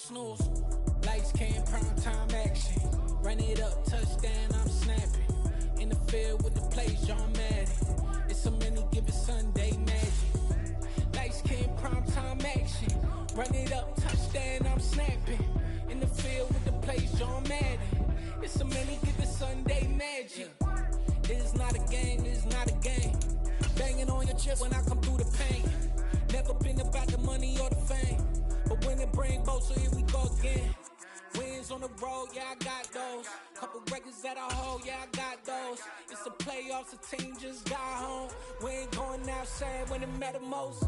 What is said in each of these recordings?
snooze. Lights came, prime time action. Run it up, touchdown, I'm snapping. In the field with the plays, John Madden. It's a many given Sunday magic. Lights came, prime time action. Run it up, touchdown, I'm snapping. In the field with the plays, John Madden. It's a many given Sunday magic. It is not a game, it is not a game. Banging on your chest when I come through the pain. Never been about the money or the fame. But when it bring both, so here we go again. Wins on the road, yeah, I got those. Couple records that I hold, yeah, I got those. It's the playoffs, the team just got home. We ain't going outside when it matter most.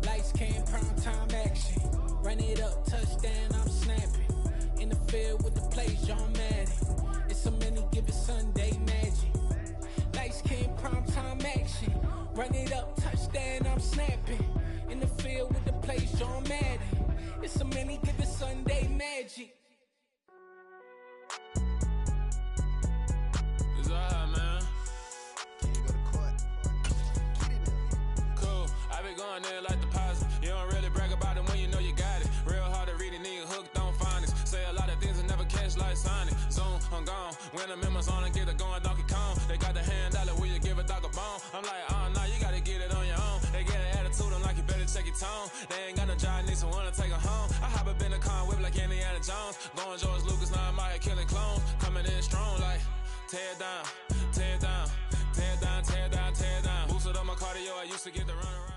Lights came, prime time action. Run it up, touchdown, I'm snapping. In the field with the plays, John Madden. It's a many given Sunday magic. Lights came, prime time action. Run it up, touchdown, I'm snapping. In the field with the plays, John Madden. It's a many given Sunday magic. It's alright, man. Can you go to court? Get it now. Cool. I been going there like the positive. You don't really brag about it when you know you got it. Real hard to read it, nigga hooked on phonics. Say a lot of things and never catch like Sonic. Zoom, I'm gone. When I'm in my zone and get it going, Donkey Kong. They got the hand dollar, will you give a dog a bone? I'm like, oh, no, you gotta get it on your own. They get an attitude, I'm like, you better check your tone. They ain't got no job, need someone to take her home. I hop up in the car, whip like Indiana Jones. Going George Lucas, now I'm out here killing clones. Coming in strong like, tear down, tear down, tear down, tear down, tear down. Boosted up my cardio, I used to get the run around.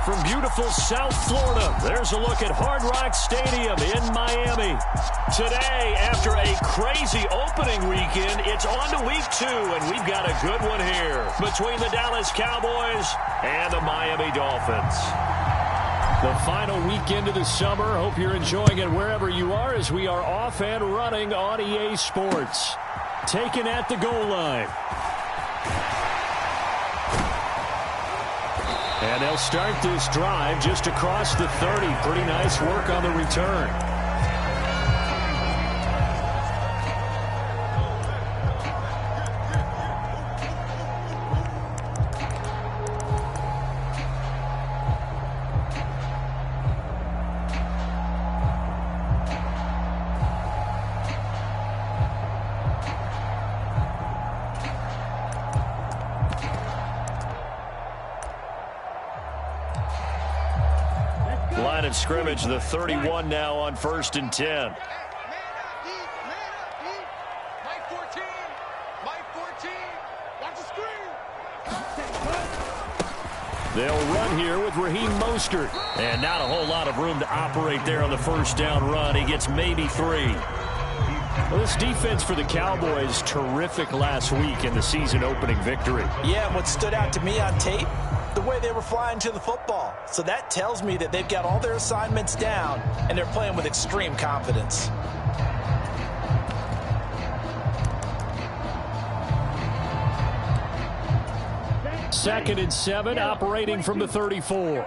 From beautiful South Florida, there's a look at Hard Rock Stadium in Miami. Today, after a crazy opening weekend, it's on to week 2, and we've got a good one here between the Dallas Cowboys and the Miami Dolphins. The final weekend of the summer. Hope you're enjoying it wherever you are as we are off and running on EA Sports. Taken at the goal line. And they'll start this drive just across the 30. Pretty nice work on the return. Line of scrimmage, the 31 now on 1st and 10. They'll run here with Raheem Mostert. And not a whole lot of room to operate there on the first down run. He gets maybe 3. Well, this defense for the Cowboys, terrific last week in the season opening victory. Yeah, and what stood out to me on tape, the way they were flying to the football. So that tells me that they've got all their assignments down, and they're playing with extreme confidence. Second and 7, operating from the 34.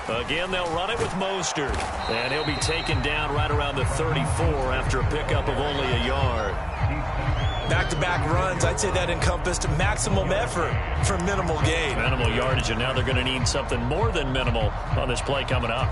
Again, they'll run it with Mostert. And he'll be taken down right around the 34 after a pickup of only a yard. Back-to-back runs, I'd say that encompassed maximum effort for minimal gain. Minimal yardage, and now they're going to need something more than minimal on this play coming up.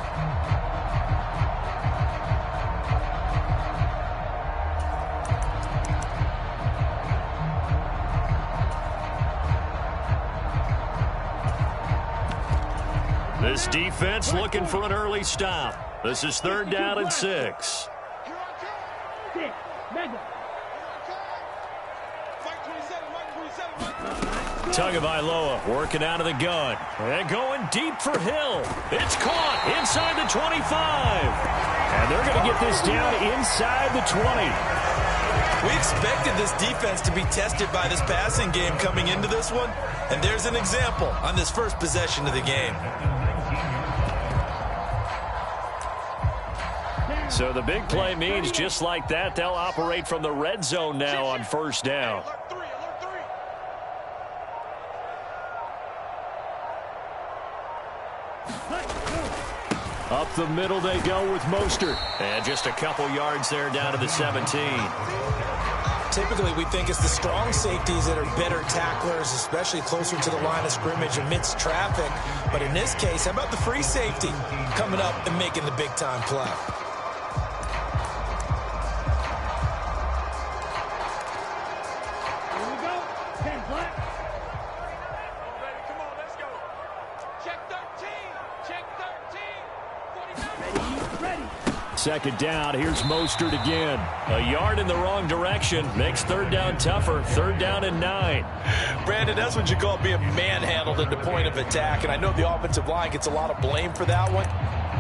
This defense looking for an early stop. This is 3rd down and 6. Tagovailoa working out of the gun. And going deep for Hill. It's caught inside the 25. And they're going to get this down inside the 20. We expected this defense to be tested by this passing game coming into this one. And there's an example on this first possession of the game. So the big play means just like that, they'll operate from the red zone now on first down. Up the middle they go with Mostert. And just a couple yards there down to the 17. Typically, we think it's the strong safeties that are better tacklers, especially closer to the line of scrimmage amidst traffic. But in this case, how about the free safety coming up and making the big-time play? Here we go. 10 black. Come on, let's go. Check 13. Check 13. 49. Ready. Second down, here's Mostert again. A yard in the wrong direction. Makes third down tougher. Third down and 9. Brandon, that's what you call being manhandled at the point of attack. And I know the offensive line gets a lot of blame for that one.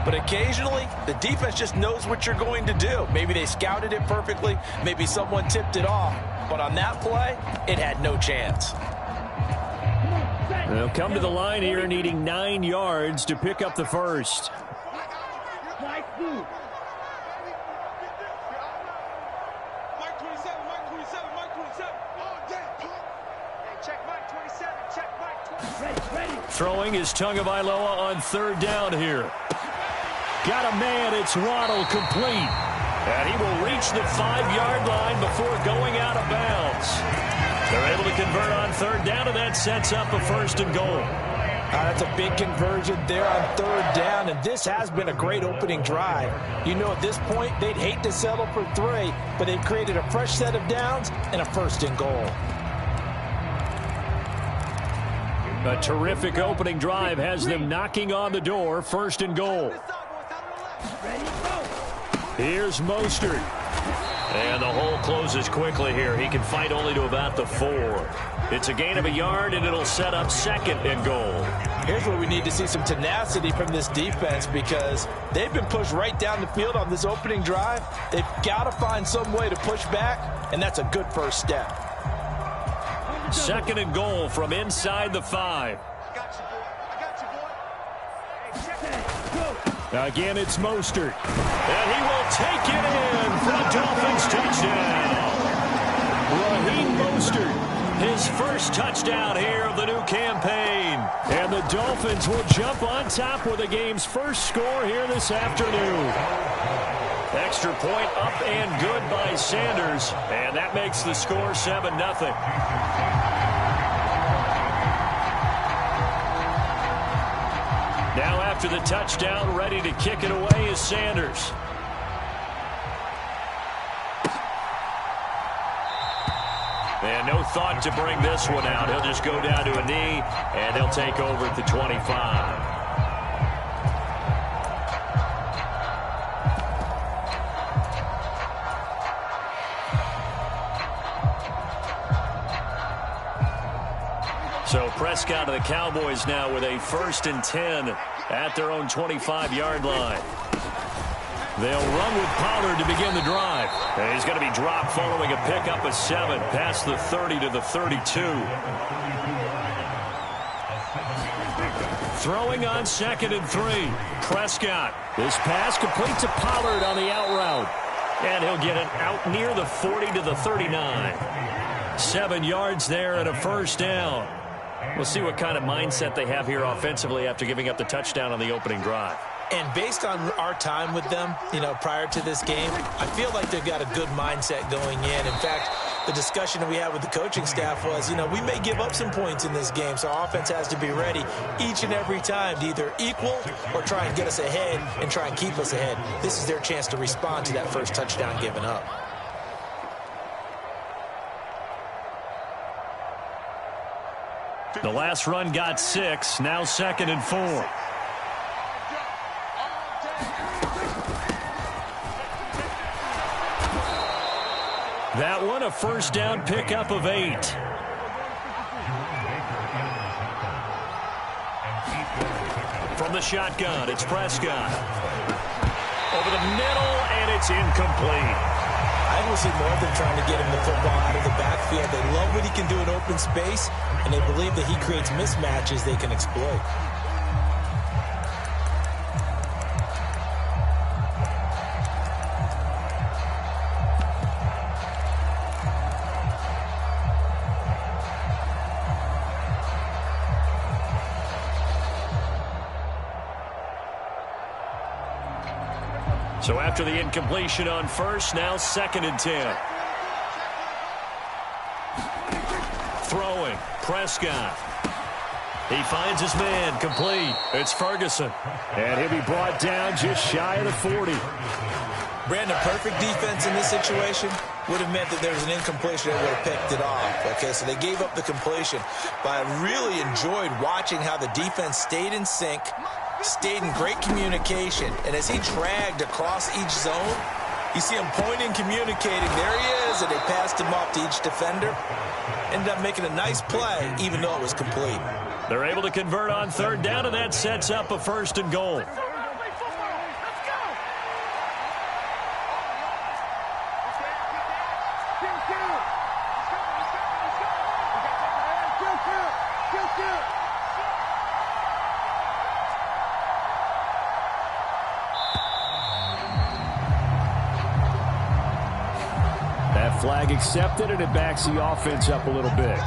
But occasionally, the defense just knows what you're going to do. Maybe they scouted it perfectly. Maybe someone tipped it off. But on that play, it had no chance. They'll come to the line here needing 9 yards to pick up the first. Throwing is Tagovailoa on third down here. Got a man, it's Waddle, complete. And he will reach the 5-yard line before going out of bounds. They're able to convert on third down, and that sets up a first and goal. That's a big conversion there on third down, and this has been a great opening drive. You know, at this point, they'd hate to settle for 3, but they've created a fresh set of downs and a first and goal. A terrific opening drive has them knocking on the door, first and goal. Here's Mostert. And the hole closes quickly here. He can fight only to about the 4. It's a gain of a yard, and it'll set up second and goal. Here's where we need to see some tenacity from this defense because they've been pushed right down the field on this opening drive. They've got to find some way to push back, and that's a good first step. Second and goal from inside the 5. I got you, boy. Again, it's Mostert. And he will take it in for a Dolphins touchdown. Raheem Mostert, his first touchdown here of the new campaign. And the Dolphins will jump on top with the game's first score here this afternoon. Extra point up and good by Sanders. And that makes the score 7-0. Now after the touchdown, ready to kick it away is Sanders. And no thought to bring this one out. He'll just go down to a knee, and they'll take over at the 25. So Prescott of the Cowboys now with a 1st and 10 at their own 25-yard line. They'll run with Pollard to begin the drive. And he's going to be dropped following a pickup of 7 past the 30 to the 32. Throwing on 2nd and 3. Prescott. This pass complete to Pollard on the out route. And he'll get it out near the 40 to the 39. 7 yards there and a first down. We'll see what kind of mindset they have here offensively after giving up the touchdown on the opening drive. And based on our time with them, prior to this game, I feel like they've got a good mindset going in. In fact, the discussion that we had with the coaching staff was, we may give up some points in this game, so our offense has to be ready each and every time to either equal or try and get us ahead and try and keep us ahead. This is their chance to respond to that first touchdown given up. The last run got 6, now 2nd and 4. That one a first down pickup of 8. From the shotgun, it's Prescott. Over the middle, and it's incomplete. I don't see more of them trying to get him the football out of the backfield. They love what he can do in open space, and they believe that he creates mismatches they can exploit. So after the incompletion on first, now 2nd and 10. Throwing, Prescott. He finds his man, complete. It's Ferguson. And he'll be brought down just shy of the 40. Brandon, perfect defense in this situation would have meant that there was an incompletion that would have picked it off. Okay, so they gave up the completion. But I really enjoyed watching how the defense stayed in sync, stayed in great communication. And as he dragged across each zone, you see him pointing, communicating. There he is, and they passed him off to each defender. Ended up making a nice play, even though it was complete. They're able to convert on 3rd down, and that sets up a 1st and goal. That flag accepted, and it backs the offense up a little bit.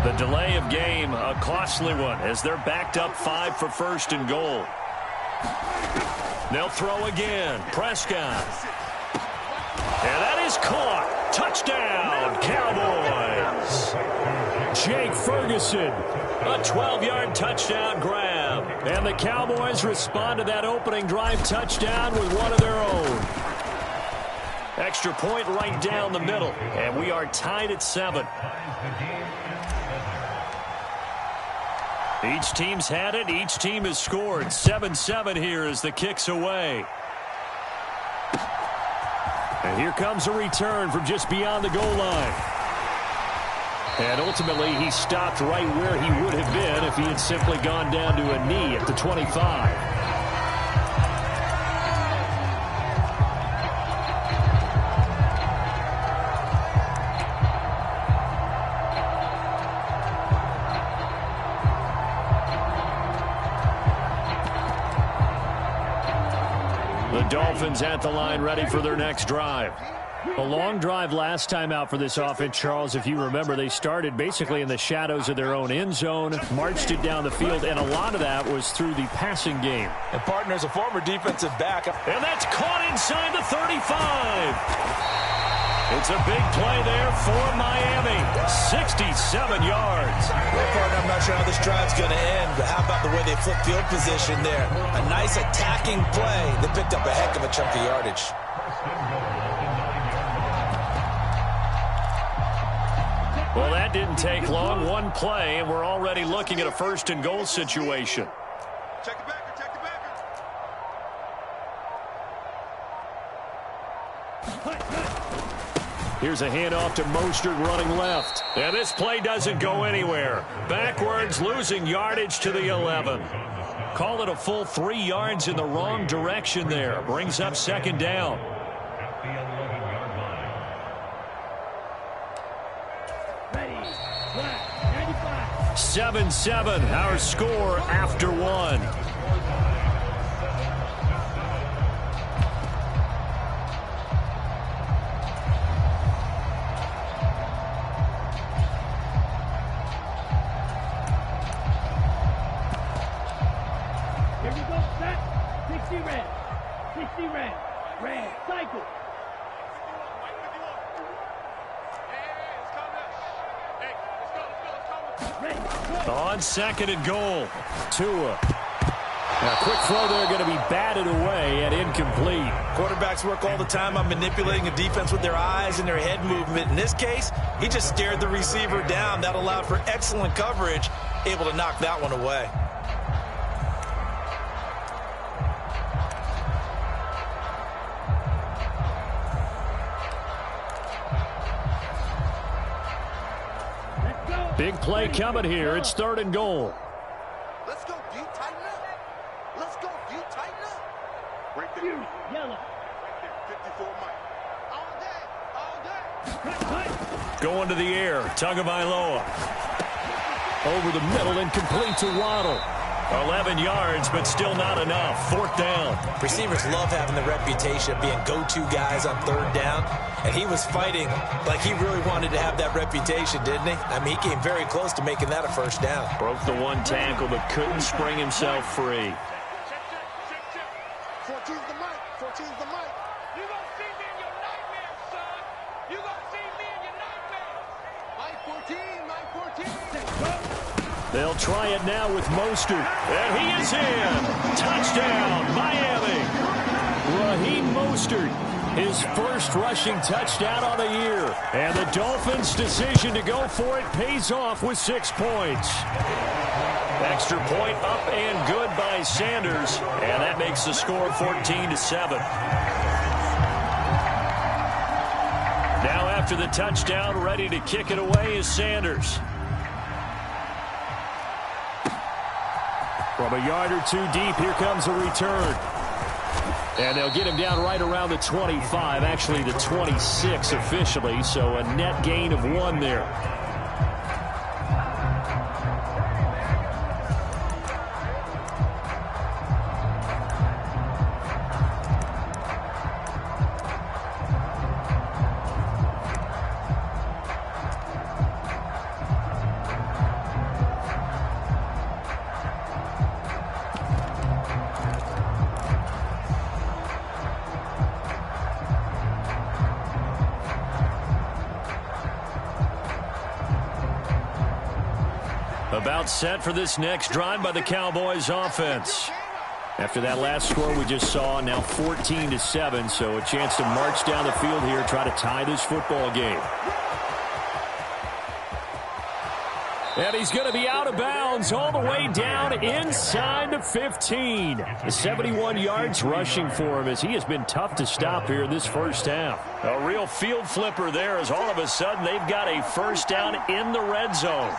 The delay of game, a costly one, as they're backed up 5 for 1st and goal. They'll throw again. Prescott. And that is caught. Touchdown, Cowboys. Jake Ferguson, a 12-yard touchdown grab. And the Cowboys respond to that opening drive touchdown with one of their own. Extra point right down the middle. And we are tied at 7. Each team's had it. Each team has scored. 7-7 here as the kick's away. And here comes a return from just beyond the goal line. And ultimately, he stopped right where he would have been if he had simply gone down to a knee at the 25. Dolphins at the line, ready for their next drive. A long drive last time out for this offense, Charles. If you remember, they started basically in the shadows of their own end zone, marched it down the field, and a lot of that was through the passing game. And partner's a former defensive back. And that's caught inside the 35. It's a big play there for Miami. 67 yards. Well, partner, I'm not sure how this drive's going to end, but how about the way they flip field position there? A nice attacking play that picked up a heck of a chunk of yardage. Well, that didn't take long. One play, and we're already looking at a 1st and goal situation. Check it back. Here's a handoff to Mostert running left. And this play doesn't go anywhere. Backwards, losing yardage to the 11. Call it a full 3 yards in the wrong direction there. Brings up 2nd down. Ready. 95. 7-7, our score after 1. On 2nd and goal, Tua. Now, quick throw there, going to be batted away and incomplete. Quarterbacks work all the time on manipulating a defense with their eyes and their head movement. In this case, he just stared the receiver down. That allowed for excellent coverage, able to knock that one away. Big play coming here. It's 3rd and goal. Let's go, D. Tighten up. Let's go, D. Tighten up. Right there. Yellow. Right there. 54 Mike. All day. Going to the air. Tagovailoa. Over the middle, incomplete to Waddle. 11 yards, but still not enough. 4th down. Receivers love having the reputation of being go-to guys on 3rd down. And he was fighting like he really wanted to have that reputation, didn't he? I mean, he came very close to making that a 1st down. Broke the one tackle, but couldn't spring himself free. Coach is the mic. You gonna see me in your nightmares, son. You gonna see me in your nightmares. Mike 14. They'll try it now with Mostert. And he is in. Touchdown, Miami. Raheem Mostert, his first rushing touchdown on the year. And the Dolphins' decision to go for it pays off with 6 points. Extra point up and good by Sanders. And that makes the score 14-7. Now after the touchdown, ready to kick it away is Sanders. From a yard or two deep, here comes a return. And they'll get him down right around the 25, actually the 26 officially, so a net gain of 1 there. About set for this next drive by the Cowboys offense. After that last score we just saw, now 14-7, so a chance to march down the field here, try to tie this football game. And he's going to be out of bounds all the way down inside the 15. 71 yards rushing for him as he has been tough to stop here in this first half. A real field flipper there as all of a sudden they've got a first down in the red zone.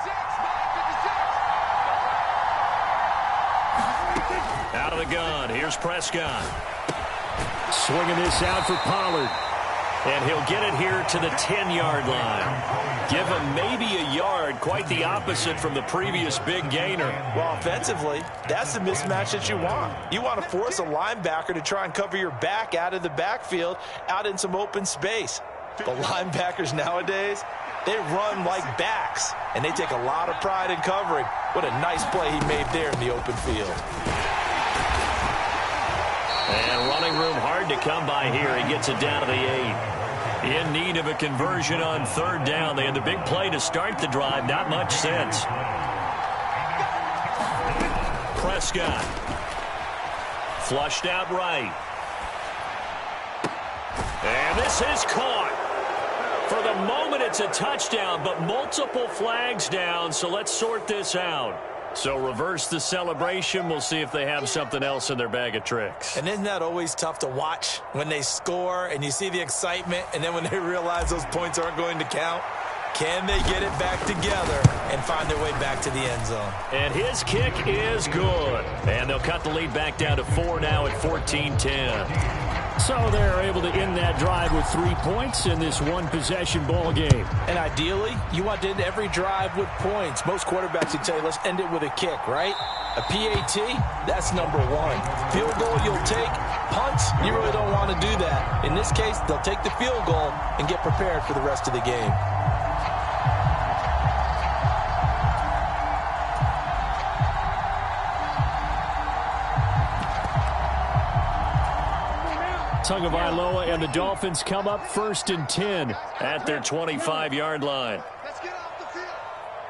Out of the gun, here's Prescott. Swinging this out for Pollard. And he'll get it here to the 10-yard line. Give him maybe a yard, quite the opposite from the previous big gainer. Well, offensively, that's the mismatch that you want. You want to force a linebacker to try and cover your back out of the backfield, out in some open space. The linebackers nowadays, they run like backs, and they take a lot of pride in covering. What a nice play he made there in the open field. And running room hard to come by here. He gets it down to the 8. In need of a conversion on third down. They had the big play to start the drive. Not much sense. Prescott. Flushed out right. And this is caught. For the moment, it's a touchdown, but multiple flags down, so let's sort this out. So reverse the celebration. We'll see if they have something else in their bag of tricks. And isn't that always tough to watch when they score and you see the excitement, and then when they realize those points aren't going to count? Can they get it back together and find their way back to the end zone? And his kick is good. And they'll cut the lead back down to 4 now at 14-10. So they're able to end that drive with 3 points in this one-possession ball game. And ideally, you want to end every drive with points. Most quarterbacks would tell you, let's end it with a kick, right? A PAT, that's number 1. Field goal you'll take. Punts, you really don't want to do that. In this case, they'll take the field goal and get prepared for the rest of the game. Tagovailoa and the Dolphins come up 1st and 10 at their 25-yard line. Let's get off the field.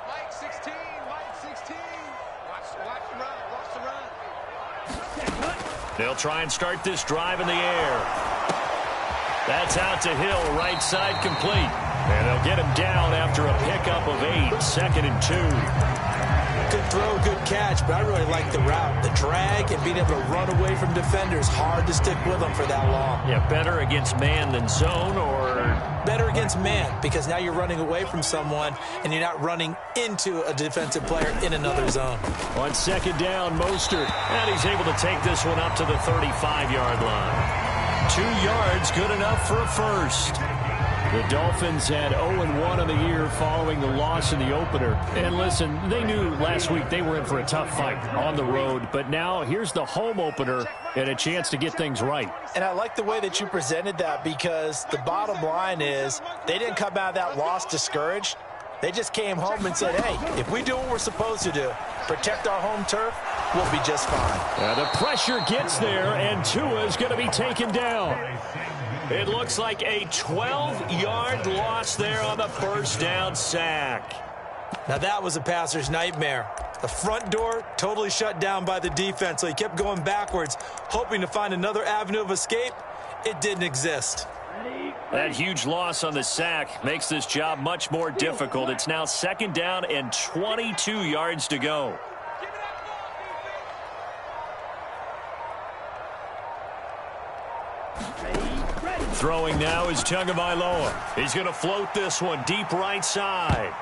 Mike 16, Mike 16. Watch the run. They'll try and start this drive in the air. That's out to Hill, right side complete. And they'll get him down after a pickup of 8, 2nd and 2. Good throw, good catch, but I really like the route. The drag and being able to run away from defenders, hard to stick with them for that long. Yeah, better against man than zone, or? Better against man, because now you're running away from someone and you're not running into a defensive player in another zone. On 2nd down, Mostert, and he's able to take this one up to the 35-yard line. 2 yards, good enough for a first. The Dolphins had 0-1 on the year following the loss in the opener. And listen, they knew last week they were in for a tough fight on the road. But now here's the home opener and a chance to get things right. And I like the way that you presented that, because the bottom line is they didn't come out of that loss discouraged. They just came home and said, hey, if we do what we're supposed to do, protect our home turf, we'll be just fine. The pressure gets there, and Tua is going to be taken down. It looks like a 12-yard loss there on the first down sack. Now that was a passer's nightmare. The front door totally shut down by the defense, so he kept going backwards, hoping to find another avenue of escape. It didn't exist. That huge loss on the sack makes this job much more difficult. It's now 2nd down and 22 yards to go. Throwing now is Tagovailoa. He's going to float this one deep right side.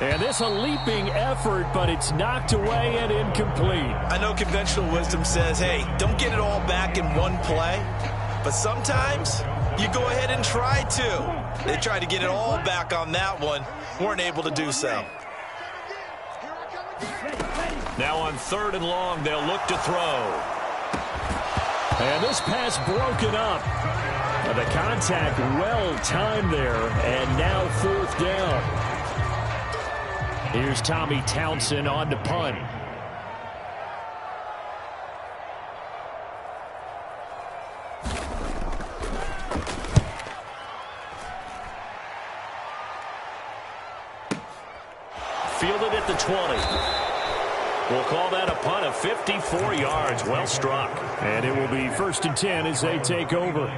And this a leaping effort, but it's knocked away and incomplete. I know conventional wisdom says, hey, don't get it all back in one play. But sometimes you go ahead and try to. They tried to get it all back on that one. Weren't able to do so. Now on 3rd and long, they'll look to throw. And this pass broken up. The contact well timed there, and now 4th down. Here's Tommy Townsend on to punt. Fielded at the 20. We'll call that a punt of 54 yards. Well struck. And it will be 1st and 10 as they take over.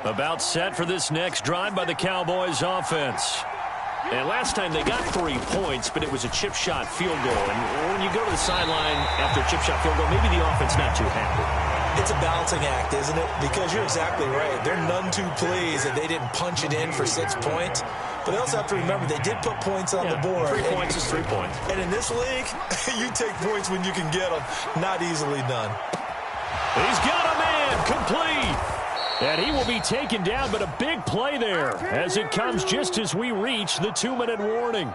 About set for this next drive by the Cowboys offense. And last time they got 3 points, but it was a chip shot field goal. And when you go to the sideline after a chip shot field goal, maybe the offense not too happy. It's a balancing act, isn't it? Because you're exactly right. They're none too pleased that they didn't punch it in for 6 points. But they also have to remember they did put points on the board. 3 points is 3 points. And in this league, you take points when you can get them. Not easily done. He's got a man complete. And he will be taken down, but a big play there as it comes just as we reach the 2-minute warning.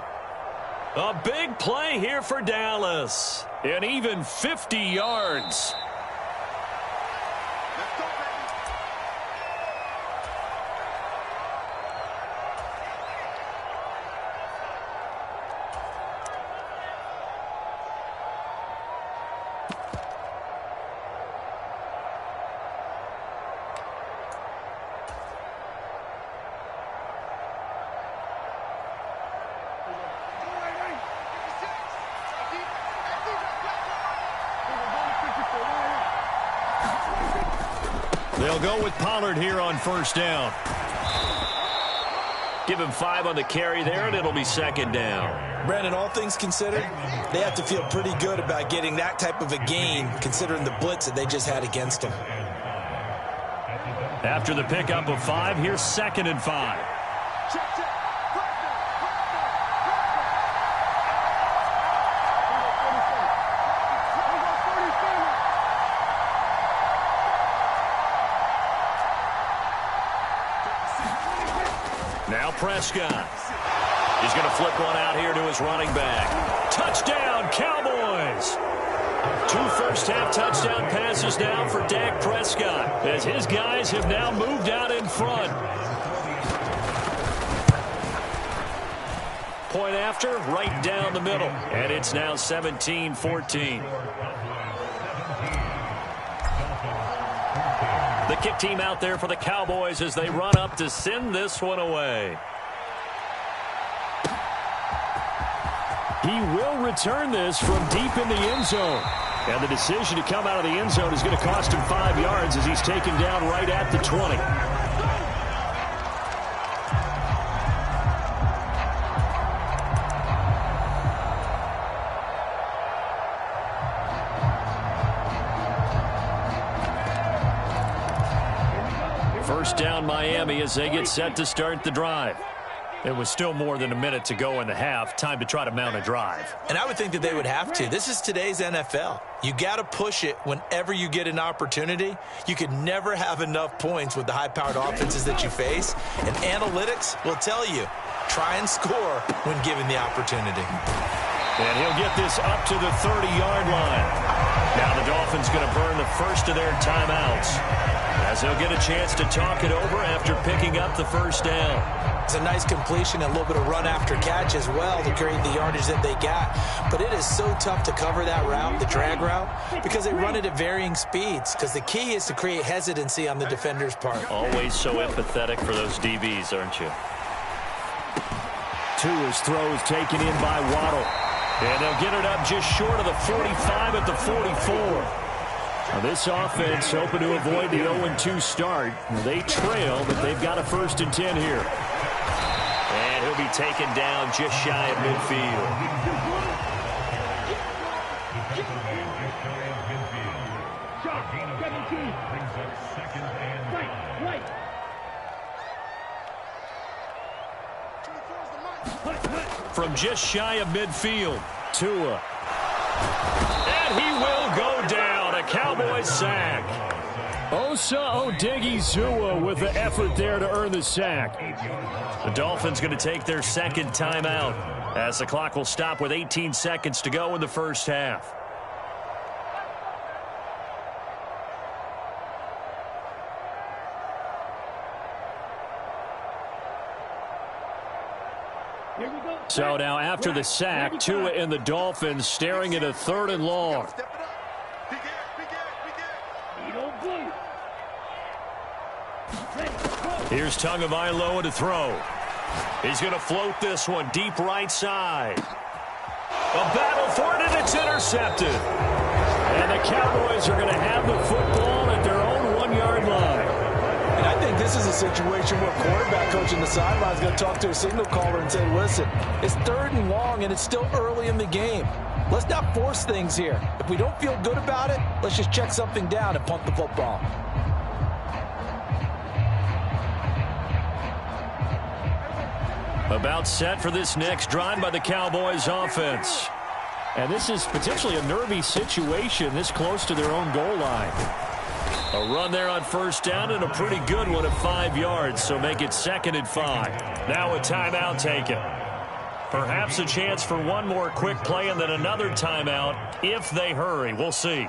A big play here for Dallas. And even 50 yards. They'll go with Pollard here on 1st down. Give him 5 on the carry there, and it'll be 2nd down. Brandon, all things considered, they have to feel pretty good about getting that type of a gain, considering the blitz that they just had against them. After the pickup of 5, here's 2nd and 5. Now Prescott. He's going to flip one out here to his running back. Touchdown, Cowboys! 2 first-half touchdown passes now for Dak Prescott as his guys have now moved out in front. Point after, right down the middle. And it's now 17-14. The kick team out there for the Cowboys as they run up to send this one away. He will return this from deep in the end zone. And the decision to come out of the end zone is going to cost him 5 yards as he's taken down right at the 20. First down Miami as they get set to start the drive. It was still more than a minute to go in the half. Time to try to mount a drive. And I would think that they would have to. This is today's NFL. You got to push it whenever you get an opportunity. You could never have enough points with the high-powered offenses that you face. And analytics will tell you, try and score when given the opportunity. And he'll get this up to the 30-yard line. Now the Dolphins going to burn the first of their timeouts as they'll get a chance to talk it over after picking up the first down. It's a nice completion and a little bit of run after catch as well to create the yardage that they got. But it is so tough to cover that route, the drag route, because they run it at varying speeds. Because the key is to create hesitancy on the defender's part. Always so empathetic for those DBs, aren't you? Tua's throw is taken in by Waddle. And they'll get it up just short of the 45 at the 44. Now this offense hoping to avoid the 0-2 start. They trail, but they've got a 1st and 10 here. And he'll be taken down just shy of midfield. From just shy of midfield, Tua. And he will go down. A Cowboys sack. Osa Odighizuwa with the effort there to earn the sack. The Dolphins going to take their second timeout as the clock will stop with 18 seconds to go in the first half. So now after the sack, Tua and the Dolphins staring at a 3rd and long. Here's Tagovailoa to throw. He's going to float this one deep right side. A battle for it, and it's intercepted. And the Cowboys are going to have the football at their own 1-yard line. And I think this is a situation where quarterback coach on the sideline is going to talk to a signal caller and say, listen, it's 3rd and long, and it's still early in the game. Let's not force things here. If we don't feel good about it, let's just check something down and punt the football. About set for this next drive by the Cowboys offense. And this is potentially a nervy situation this close to their own goal line. A run there on 1st down and a pretty good one at 5 yards, so make it 2nd and 5. Now a timeout taken. Perhaps a chance for one more quick play and then another timeout if they hurry. We'll see.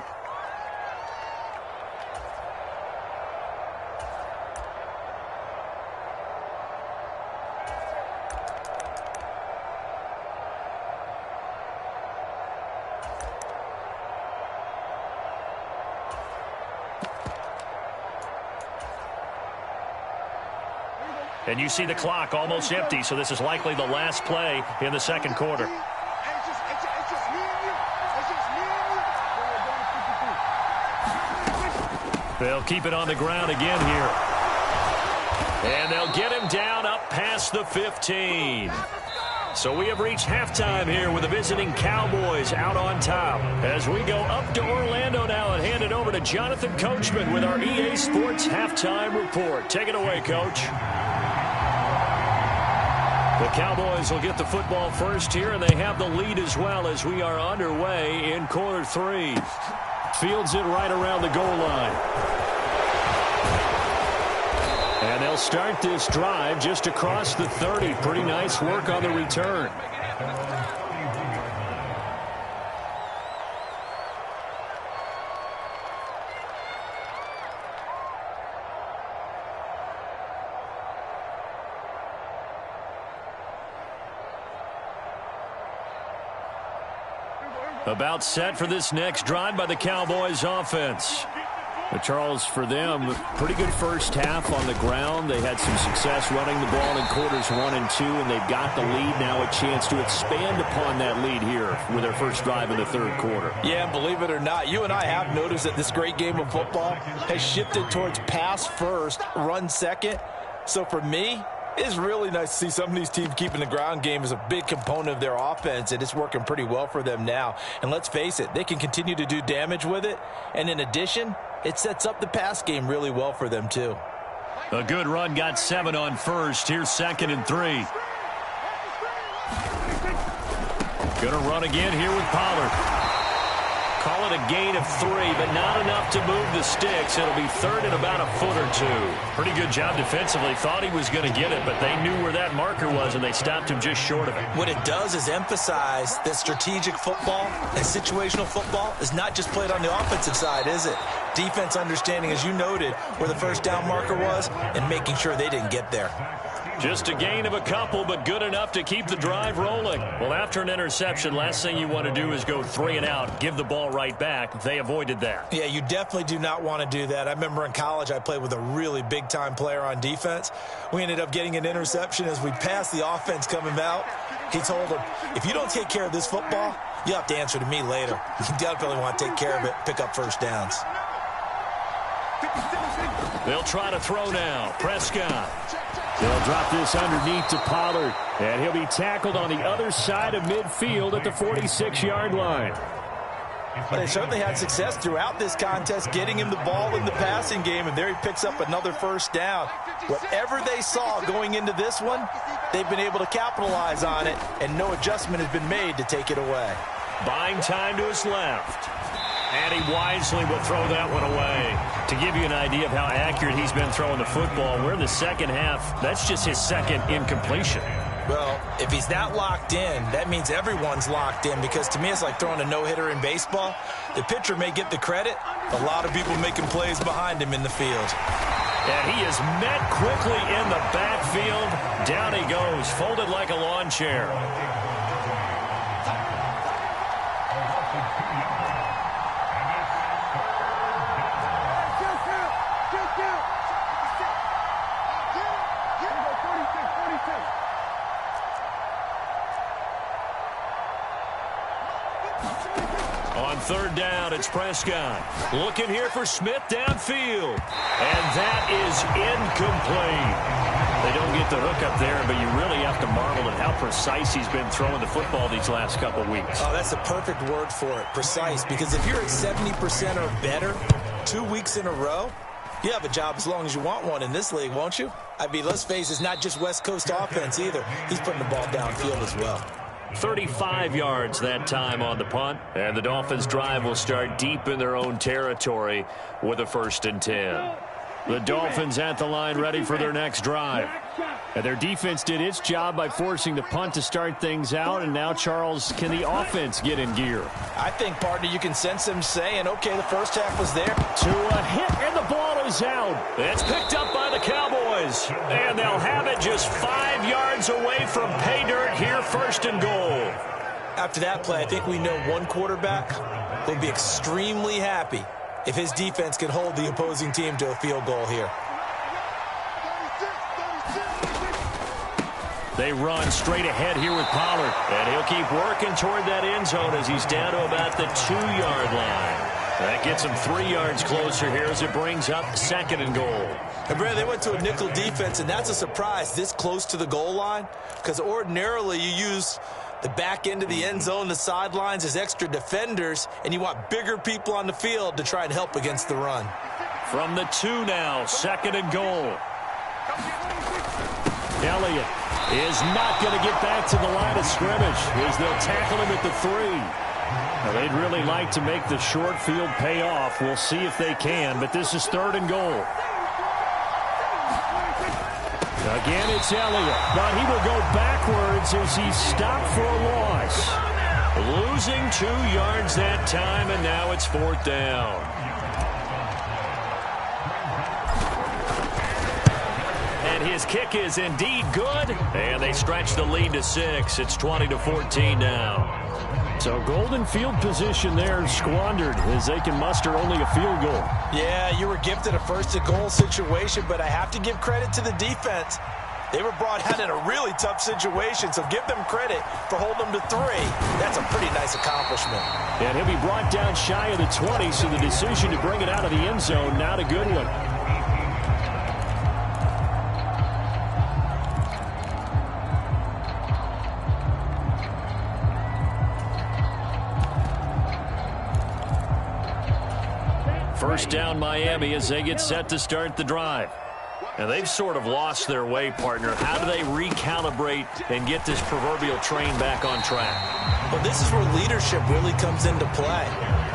And you see the clock almost empty, so this is likely the last play in the second quarter. They'll keep it on the ground again here. And they'll get him down up past the 15. So we have reached halftime here with the visiting Cowboys out on top. As we go up to Orlando now and hand it over to Jonathan Coachman with our EA Sports Halftime Report. Take it away, Coach. The Cowboys will get the football first here, and they have the lead as well as we are underway in quarter 3. Fields it right around the goal line. And they'll start this drive just across the 30. Pretty nice work on the return. About set for this next drive by the Cowboys offense. But Charles, for them, pretty good first half on the ground. They had some success running the ball in quarters 1 and 2, and they've got the lead now, a chance to expand upon that lead here with their first drive in the 3rd quarter. Yeah, believe it or not, you and I have noticed that this great game of football has shifted towards pass first, run second. So for me, it's really nice to see some of these teams keeping the ground game as a big component of their offense, and it's working pretty well for them now. And let's face it, they can continue to do damage with it. And in addition, it sets up the pass game really well for them, too. A good run, got 7 on first. Here's 2nd and 3. Gonna run again here with Pollard. Call it a gain of 3, but not enough to move the sticks. It'll be third and about a foot or two. Pretty good job defensively. Thought he was going to get it, but they knew where that marker was, and they stopped him just short of it. What it does is emphasize that strategic football and situational football is not just played on the offensive side, is it? Defense understanding, as you noted, where the first down marker was and making sure they didn't get there. Just a gain of a couple, but good enough to keep the drive rolling. Well, after an interception, last thing you want to do is go 3 and out, give the ball right back. They avoided that. Yeah, you definitely do not want to do that. I remember in college I played with a really big-time player on defense. We ended up getting an interception as we passed the offense coming out. He told him, if you don't take care of this football, you'll have to answer to me later. You definitely want to take care of it, pick up first downs. They'll try to throw now. Prescott. They'll drop this underneath to Pollard, and he'll be tackled on the other side of midfield at the 46-yard line. But they certainly had success throughout this contest getting him the ball in the passing game, and there he picks up another first down. Whatever they saw going into this one, they've been able to capitalize on it, and no adjustment has been made to take it away. Buying time to his left. And he wisely will throw that one away. To give you an idea of how accurate he's been throwing the football, we're in the second half. That's just his second incompletion. Well, if he's not locked in, that means everyone's locked in, because to me it's like throwing a no-hitter in baseball. The pitcher may get the credit. A lot of people making plays behind him in the field. And he is met quickly in the backfield. Down he goes, folded like a lawn chair. On third down, it's Prescott. Looking here for Smith downfield. And that is incomplete. They don't get the hook up there, but you really have to marvel at how precise he's been throwing the football these last couple weeks. Oh, that's the perfect word for it, precise. Because if you're at 70% or better 2 weeks in a row, you have a job as long as you want one in this league, won't you? I mean, let's face it, it's not just West Coast offense either. He's putting the ball downfield as well. 35 yards that time on the punt, and the Dolphins' drive will start deep in their own territory with a 1st and 10. The Dolphins at the line ready for their next drive. And their defense did its job by forcing the punt to start things out, and now, Charles, can the offense get in gear? I think, partner, you can sense them saying, okay, the first half was there. To a hit, and the ball is out. It's picked up by the Cowboys, and they'll have it just 5 yards away from pay dirt here, 1st and goal. After that play, I think we know one quarterback will be extremely happy if his defense can hold the opposing team to a field goal here. They run straight ahead here with Pollard, and he'll keep working toward that end zone as he's down to about the 2-yard line. That gets him 3 yards closer here as it brings up 2nd and goal. And Brad, they went to a nickel defense, and that's a surprise this close to the goal line, because ordinarily you use the back end of the end zone, the sidelines as extra defenders, and you want bigger people on the field to try and help against the run. From the 2 now, 2nd and goal. Elliott is not going to get back to the line of scrimmage as they'll tackle him at the 3. Now, they'd really like to make the short field pay off. We'll see if they can, but this is 3rd and goal. Again, it's Elliott, but he will go backwards as he's stopped for a loss. Losing 2 yards that time, and now it's 4th down. And his kick is indeed good, and they stretch the lead to 6. It's 20-14 now. So golden field position there squandered as they can muster only a field goal. Yeah, you were gifted a 1st and goal situation, but I have to give credit to the defense. They were brought out in a really tough situation, so give them credit for holding them to 3. That's a pretty nice accomplishment. And he'll be brought down shy of the 20, so the decision to bring it out of the end zone, not a good one. First down Miami as they get set to start the drive. And they've sort of lost their way, partner. How do they recalibrate and get this proverbial train back on track? Well, this is where leadership really comes into play.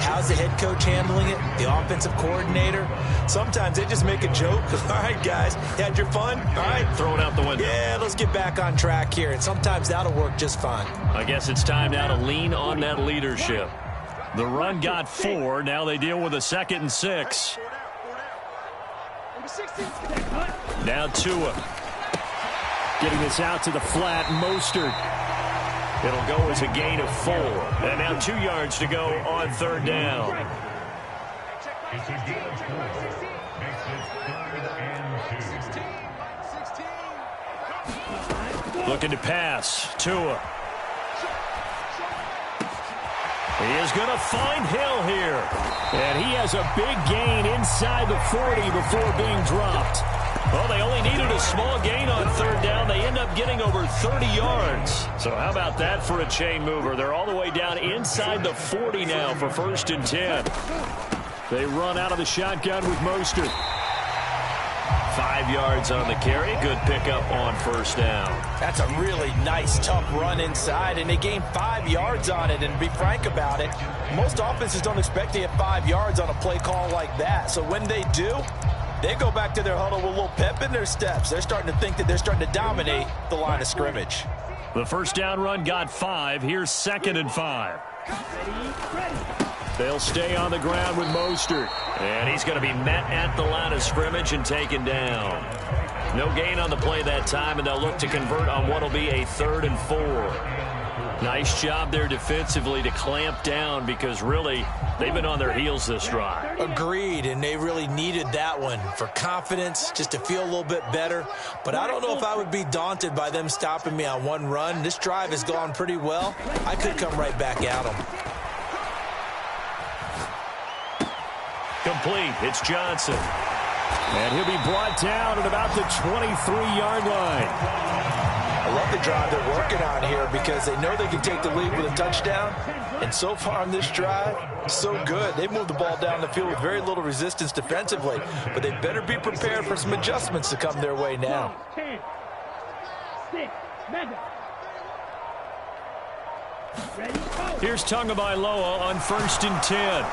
How's the head coach handling it? The offensive coordinator? Sometimes they just make a joke. All right, guys, you had your fun? All right. Throw it out the window. Yeah, let's get back on track here. And sometimes that'll work just fine. I guess it's time now to lean on that leadership. The run got 4. Now they deal with a 2nd and 6. Now Tua. Getting this out to the flat. Mostert. It'll go as a gain of 4. And now 2 yards to go on 3rd down. Looking to pass. Tua. He is going to find Hill here. And he has a big gain inside the 40 before being dropped. Well, they only needed a small gain on 3rd down. They end up getting over 30 yards. So how about that for a chain mover? They're all the way down inside the 40 now for 1st and 10. They run out of the shotgun with Mostert. 5 yards on the carry. Good pickup on 1st down. That's a really nice, tough run inside, and they gained 5 yards on it. And to be frank about it, most offenses don't expect to get 5 yards on a play call like that. So when they do, they go back to their huddle with a little pep in their steps. They're starting to think that they're starting to dominate the line of scrimmage. The 1st down run got 5. Here's 2nd and 5. They'll stay on the ground with Mostert. And he's going to be met at the line of scrimmage and taken down. No gain on the play that time, and they'll look to convert on what will be a 3rd and 4. Nice job there defensively to clamp down because really they've been on their heels this drive. Agreed, and they really needed that one for confidence, just to feel a little bit better. But I don't know if I would be daunted by them stopping me on one run. This drive has gone pretty well. I could come right back at them. Complete. It's Johnson. And he'll be brought down at about the 23-yard line. I love the drive they're working on here because they know they can take the lead with a touchdown. And so far on this drive, so good. They've moved the ball down the field with very little resistance defensively. But they better be prepared for some adjustments to come their way now. Here's Tagovailoa on 1st and 10.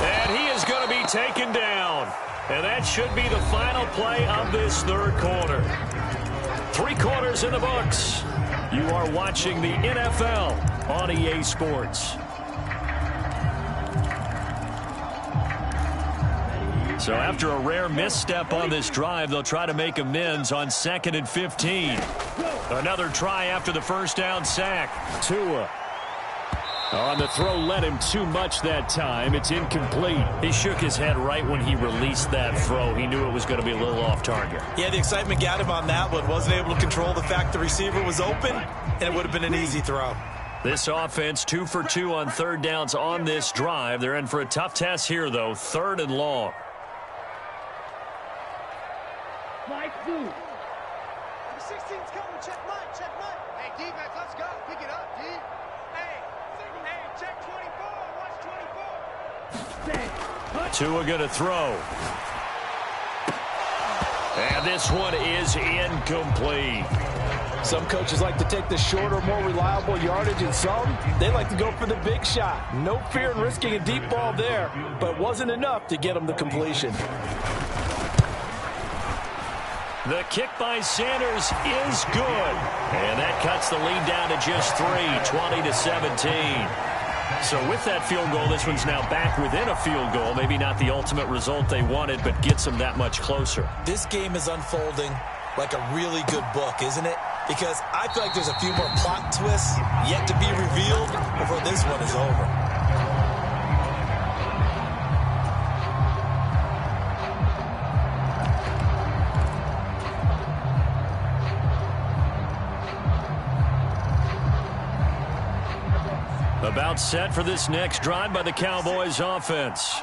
And he is going to be taken down. And that should be the final play of this 3rd quarter. 3 quarters in the books. You are watching the NFL on EA Sports. So after a rare misstep on this drive, they'll try to make amends on 2nd and 15. Another try after the 1st down sack. Tua. On the throw, led him too much that time. It's incomplete. He shook his head right when he released that throw. He knew it was going to be a little off target. Yeah, the excitement got him on that one. Wasn't able to control the fact the receiver was open, and it would have been an easy throw. This offense 2 for 2 on 3rd downs on this drive. They're in for a tough test here, though. 3rd and long. Mike, dude. The 16's coming. Check Mike. Check Mike. Hey, defense, let's go. Pick it up, D. Check 24. Watch 24. Tua going to throw. And this one is incomplete. Some coaches like to take the shorter, more reliable yardage, and some, they like to go for the big shot. No fear in risking a deep ball there, but wasn't enough to get them the completion. The kick by Sanders is good. And that cuts the lead down to just 3, 20-17. So with that field goal, this one's now back within a field goal. Maybe not the ultimate result they wanted, but gets them that much closer. This game is unfolding like a really good book, isn't it? Because I feel like there's a few more plot twists yet to be revealed before this one is over. About set for this next drive by the Cowboys offense.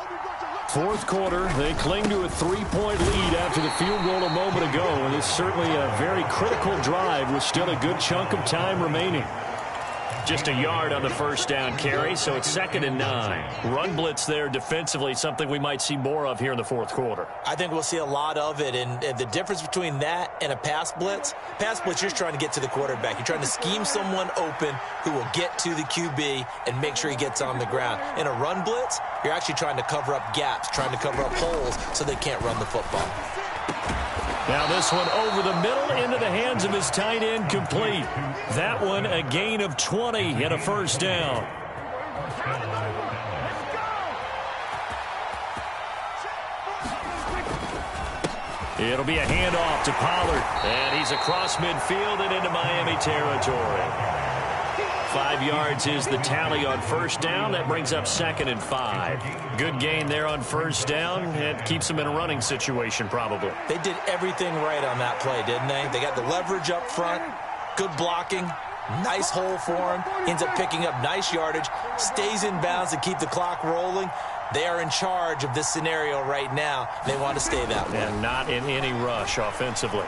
4th quarter, they cling to a 3-point lead after the field goal a moment ago, and it's certainly a very critical drive with still a good chunk of time remaining. Just a yard on the first down carry, so it's 2nd and 9. Run blitz there defensively, something we might see more of here in the fourth quarter. I think we'll see a lot of it, and the difference between that and a pass blitz, you're trying to get to the quarterback. You're trying to scheme someone open who will get to the QB and make sure he gets on the ground. In a run blitz, you're actually trying to cover up gaps, trying to cover up holes so they can't run the football. Now this one over the middle into the hands of his tight end, complete. That one a gain of 20 and a first down. It'll be a handoff to Pollard, and he's across midfield and into Miami territory. 5 yards is the tally on first down. That brings up 2nd and 5. Good gain there on first down. It keeps them in a running situation probably. They did everything right on that play, didn't they? They got the leverage up front, good blocking, nice hole for him, ends up picking up nice yardage, stays in bounds to keep the clock rolling. They are in charge of this scenario right now. They want to stay that way. And not in any rush offensively.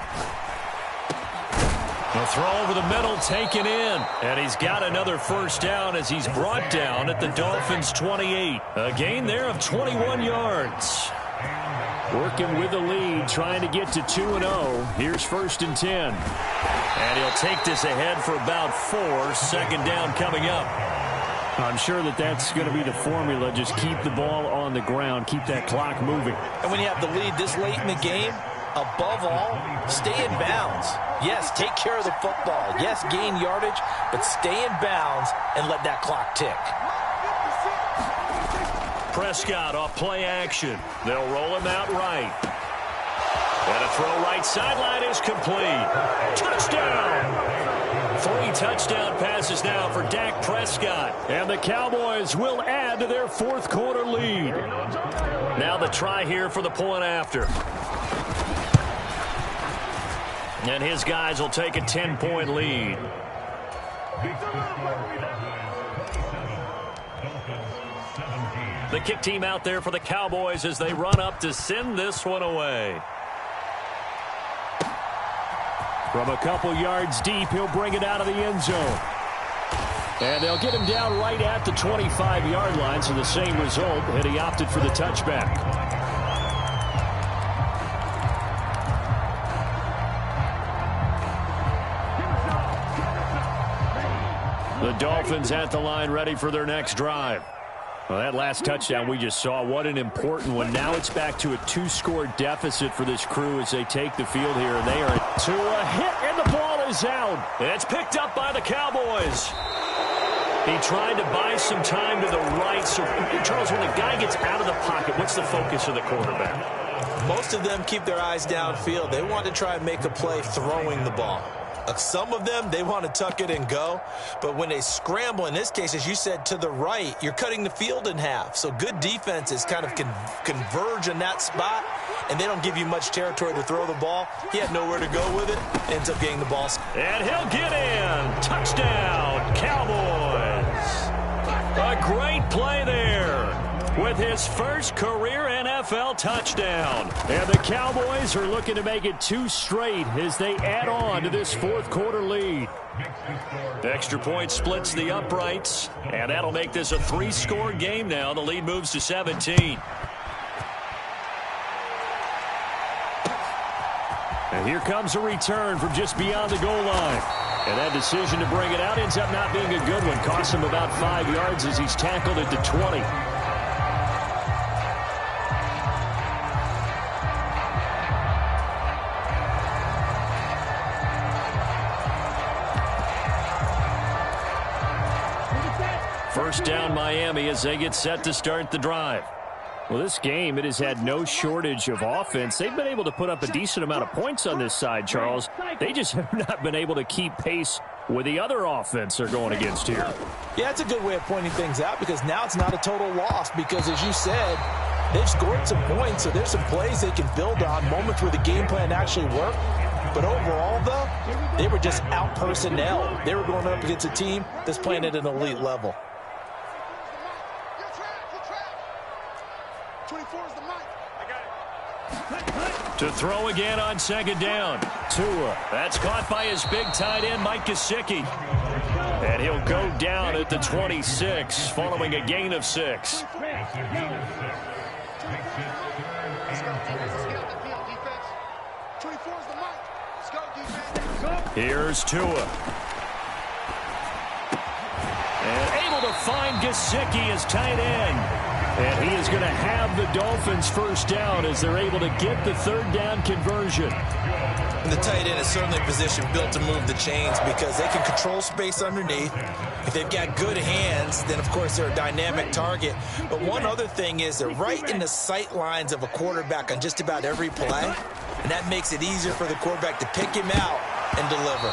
The throw over the middle, taken in. And he's got another first down as he's brought down at the Dolphins' 28. A gain there of 21 yards. Working with the lead, trying to get to 2-0. Here's 1st and 10. And he'll take this ahead for about 4. 2nd down coming up. I'm sure that's going to be the formula. Just keep the ball on the ground. Keep that clock moving. And when you have the lead this late in the game, above all, stay in bounds. Yes, take care of the football. Yes, gain yardage, but stay in bounds and let that clock tick. Prescott off play action. They'll roll him out right. And a throw right sideline is complete. Touchdown! 3 touchdown passes now for Dak Prescott. And the Cowboys will add to their 4th quarter lead. Now the try here for the point after. And his guys will take a 10-point lead. The kick team out there for the Cowboys as they run up to send this one away. From a couple yards deep, he'll bring it out of the end zone. And they'll get him down right at the 25-yard line, so the same result, and he opted for the touchback. The Dolphins at the line ready for their next drive. Well, that last touchdown we just saw, what an important one. Now it's back to a 2-score deficit for this crew as they take the field here. And they are to a hit, and the ball is out. It's picked up by the Cowboys. He tried to buy some time to the right. So, Charles, when the guy gets out of the pocket, what's the focus of the quarterback? Most of them keep their eyes downfield. They want to try and make a play throwing the ball. Some of them, they want to tuck it and go. But when they scramble, in this case, as you said, to the right, you're cutting the field in half. So good defenses kind of converge in that spot, and they don't give you much territory to throw the ball. He had nowhere to go with it. Ends up getting the ball. And he'll get in. Touchdown, Cowboys. A great play there with his first career NFL touchdown. And the Cowboys are looking to make it 2 straight as they add on to this 4th quarter lead. Extra point splits the uprights, and that'll make this a 3-score game now. The lead moves to 17. And here comes a return from just beyond the goal line. And that decision to bring it out ends up not being a good one. Costs him about 5 yards as he's tackled it to 20. First down Miami as they get set to start the drive. Well, this game, it has had no shortage of offense. They've been able to put up a decent amount of points on this side, Charles. They just have not been able to keep pace with the other offense they're going against here. Yeah, that's a good way of pointing things out because now it's not a total loss because, as you said, they've scored some points, so there's some plays they can build on, moments where the game plan actually worked. But overall, though, they were just out-personnel. They were going up against a team that's playing at an elite level. To throw again on 2nd down. Tua. That's caught by his big tight end, Mike Gesicki. And he'll go down at the 26 following a gain of 6. Here's Tua. And able to find Gesicki as tight end. And he is going to have the Dolphins first down as they're able to get the third down conversion. The tight end is certainly a position built to move the chains because they can control space underneath. If they've got good hands, then, of course, they're a dynamic target. But one other thing is they're right in the sight lines of a quarterback on just about every play, and that makes it easier for the quarterback to pick him out and deliver.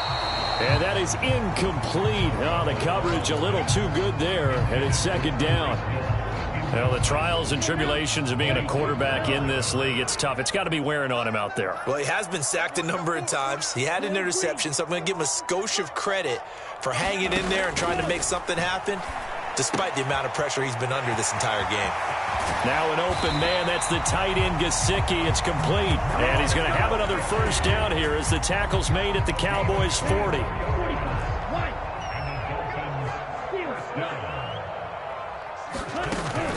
And that is incomplete. Oh, the coverage a little too good there, and it's second down. Well, the trials and tribulations of being a quarterback in this league, it's tough. It's got to be wearing on him out there. Well, he has been sacked a number of times. He had an interception, so I'm going to give him a skosh of credit for hanging in there and trying to make something happen, despite the amount of pressure he's been under this entire game. Now an open man. That's the tight end, Gesicki. It's complete. And he's going to have another first down here as the tackle's made at the Cowboys' 40.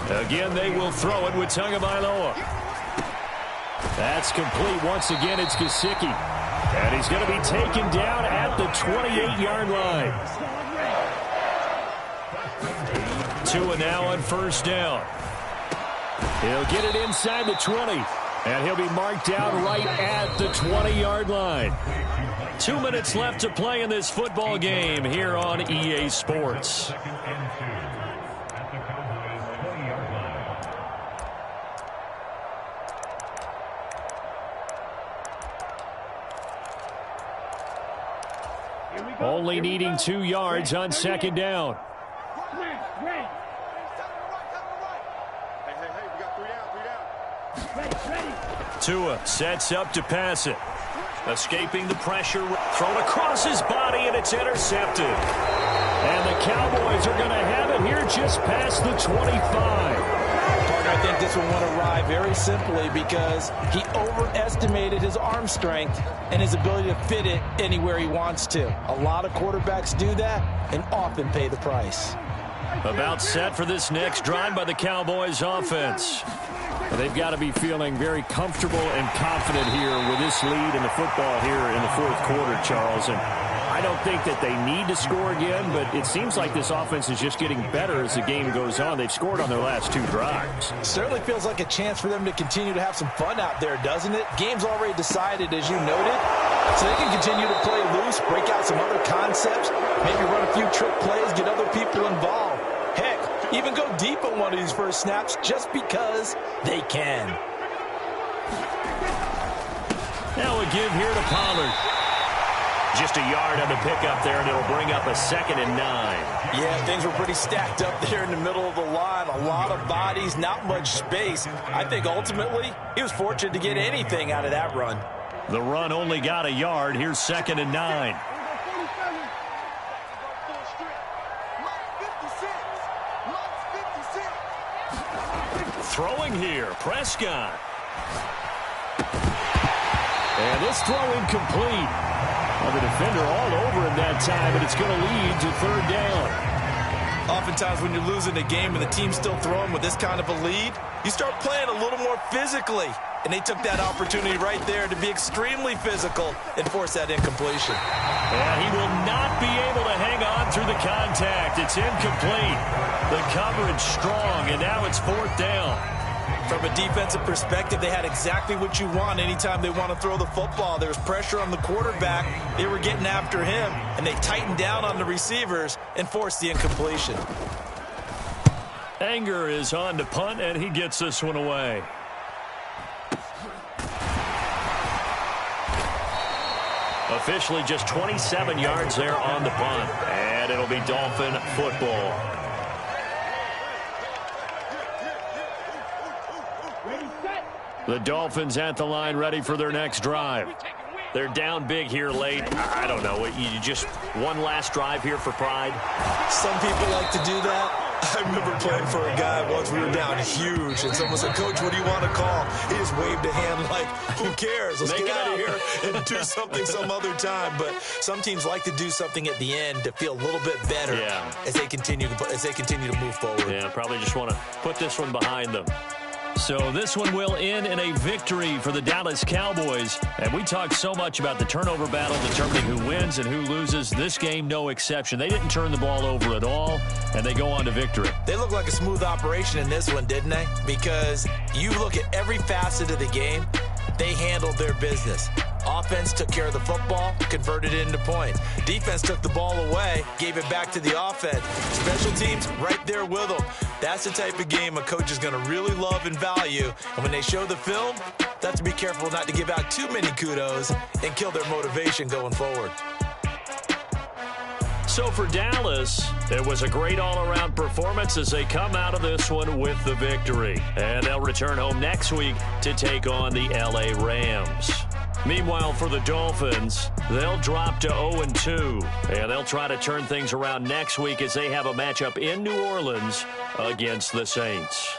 Again, they will throw it with Tagovailoa. That's complete. Once again, it's Gesicki. And he's going to be taken down at the 28-yard line. Tua now on first down. He'll get it inside the 20. And he'll be marked down right at the 20-yard line. 2 minutes left to play in this football game here on EA Sports. Only needing 2 yards on second down. Tua sets up to pass it. Escaping the pressure, thrown across his body, and it's intercepted. And the Cowboys are going to have it here just past the 25. Partner, I think this one went awry very simply because he overestimated his arm strength and his ability to fit it anywhere he wants to. A lot of quarterbacks do that and often pay the price. About set for this next drive by the Cowboys offense. They've got to be feeling very comfortable and confident here with this lead in the football here in the fourth quarter, Charles. And I don't think that they need to score again, but it seems like this offense is just getting better as the game goes on. They've scored on their last 2 drives. Certainly feels like a chance for them to continue to have some fun out there, doesn't it? Game's already decided, as you noted, so they can continue to play loose, break out some other concepts, maybe run a few trick plays, get other people involved. Heck, even go deep on one of these first snaps just because they can. Now a give here to Pollard. Just a yard on the pickup there, and it'll bring up a 2nd and 9. Yeah, things were pretty stacked up there in the middle of the line. A lot of bodies, not much space. I think ultimately he was fortunate to get anything out of that run. The run only got a yard. Here's 2nd and 9. Throwing here, Prescott. And this throw incomplete. Well, the defender all over him that time, but it's going to lead to third down. Oftentimes when you're losing a game and the team's still throwing with this kind of a lead, you start playing a little more physically. And they took that opportunity right there to be extremely physical and force that incompletion. And he will not be able to hang on through the contact. It's incomplete. The coverage strong, and now it's fourth down. From a defensive perspective, they had exactly what you want anytime they want to throw the football. There was pressure on the quarterback. They were getting after him, and they tightened down on the receivers and forced the incompletion. Anger is on to punt, and he gets this one away. Officially just 27 yards there on the punt, and it'll be Dolphin football. The Dolphins at the line ready for their next drive. They're down big here late. I don't know. You just one last drive here for pride? Some people like to do that. I remember playing for a guy once. We were down huge, and someone said, "Coach, what do you want to call?" He just waved a hand like, who cares? Let's get out of here and do something some other time. But some teams like to do something at the end to feel a little bit better as they continue to move forward. Yeah, probably just want to put this one behind them. So this one will end in a victory for the Dallas Cowboys. And we talked so much about the turnover battle determining who wins and who loses. This game, no exception. They didn't turn the ball over at all, and they go on to victory. They look like a smooth operation in this one, didn't they? Because you look at every facet of the game, they handled their business. Offense took care of the football, converted it into points. Defense took the ball away, gave it back to the offense. Special teams, right there with them. That's the type of game a coach is going to really love and value. And when they show the film, they have to be careful not to give out too many kudos and kill their motivation going forward. So for Dallas, it was a great all-around performance as they come out of this one with the victory. And they'll return home next week to take on the LA Rams. Meanwhile, for the Dolphins, they'll drop to 0-2, and they'll try to turn things around next week as they have a matchup in New Orleans against the Saints.